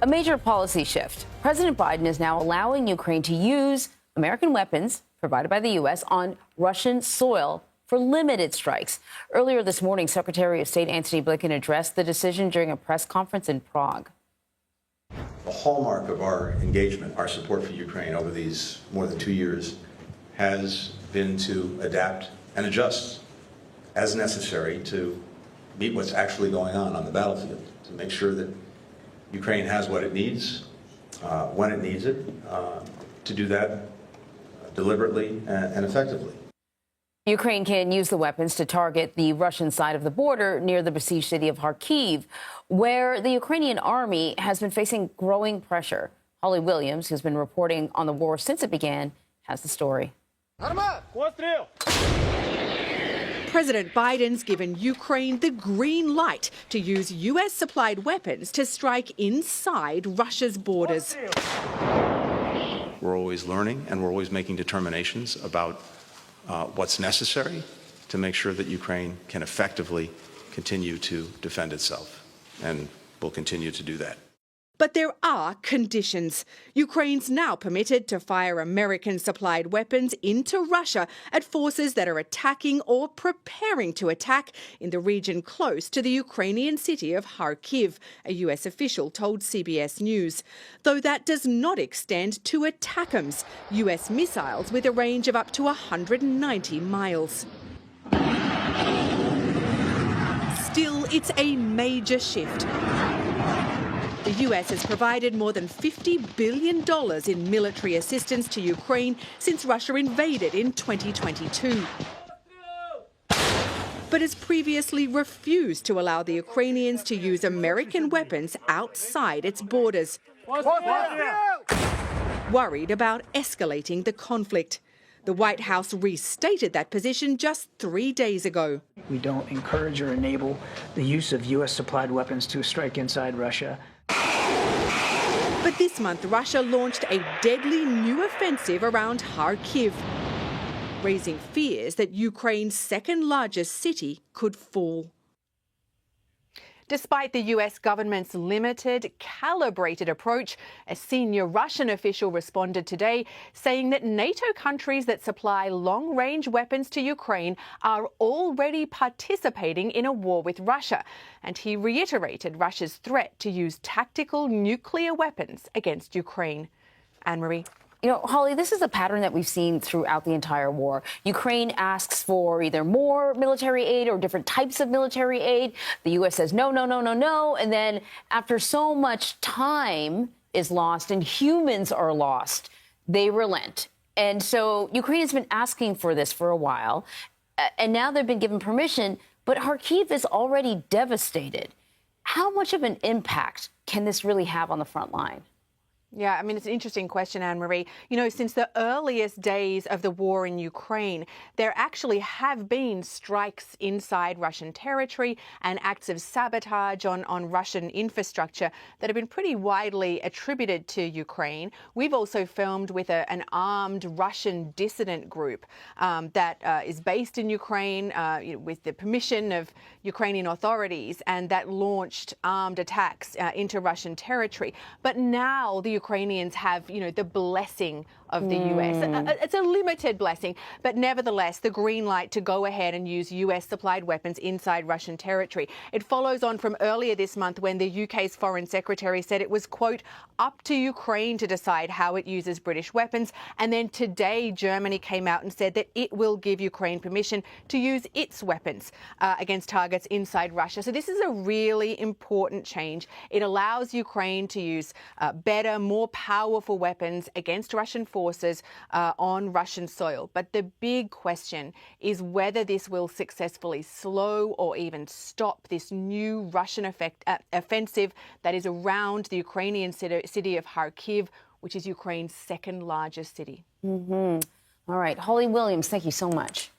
A major policy shift. President Biden is now allowing Ukraine to use American weapons provided by the U.S. on Russian soil for limited strikes. Earlier this morning, Secretary of State Antony Blinken addressed the decision during a press conference in Prague. The hallmark of our engagement, our support for Ukraine over these more than 2 years, has been to adapt and adjust as necessary to meet what's actually going on the battlefield, to make sure that Ukraine has what it needs, when it needs it, to do that deliberately and effectively. Ukraine can use the weapons to target the Russian side of the border near the besieged city of Kharkiv, where the Ukrainian army has been facing growing pressure. Holly Williams, who's been reporting on the war since it began, has the story. President Biden's given Ukraine the green light to use US-supplied weapons to strike inside Russia's borders. We're always learning and we're always making determinations about what's necessary to make sure that Ukraine can effectively continue to defend itself, and will continue to do that. But there are conditions. Ukraine's now permitted to fire American-supplied weapons into Russia at forces that are attacking or preparing to attack in the region close to the Ukrainian city of Kharkiv, a US official told CBS News. Though that does not extend to ATACMS, US missiles with a range of up to 190 miles. Still, it's a major shift. The US has provided more than $50 billion in military assistance to Ukraine since Russia invaded in 2022. But has previously refused to allow the Ukrainians to use American weapons outside its borders, worried about escalating the conflict. The White House restated that position just 3 days ago. We don't encourage or enable the use of US-supplied weapons to strike inside Russia. But this month, Russia launched a deadly new offensive around Kharkiv, raising fears that Ukraine's second-largest city could fall. Despite the US government's limited, calibrated approach, a senior Russian official responded today saying that NATO countries that supply long-range weapons to Ukraine are already participating in a war with Russia. And he reiterated Russia's threat to use tactical nuclear weapons against Ukraine. Anne-Marie. You know, Holly, this is a pattern that we've seen throughout the entire war. Ukraine asks for either more military aid or different types of military aid. The U.S. says no, no, no, no, no. And then after so much time is lost and humans are lost, they relent. And so Ukraine has been asking for this for a while. And now they've been given permission. But Kharkiv is already devastated. How much of an impact can this really have on the front line? Yeah, I mean, it's an interesting question, Anne-Marie. You know, since the earliest days of the war in Ukraine, there actually have been strikes inside Russian territory and acts of sabotage on Russian infrastructure that have been pretty widely attributed to Ukraine. We've also filmed with an armed Russian dissident group that is based in Ukraine with the permission of Ukrainian authorities, and that launched armed attacks into Russian territory. But now the Ukrainians have, the blessing of the US. It's a limited blessing, but nevertheless, the green light to go ahead and use US-supplied weapons inside Russian territory. It follows on from earlier this month when the UK's Foreign Secretary said it was, quote, up to Ukraine to decide how it uses British weapons. And then today, Germany came out and said that it will give Ukraine permission to use its weapons against targets inside Russia. So this is a really important change. It allows Ukraine to use better, more powerful weapons against Russian forces on Russian soil. But the big question is whether this will successfully slow or even stop this new Russian offensive that is around the Ukrainian city of Kharkiv, which is Ukraine's second largest city. All right. Holly Williams, thank you so much.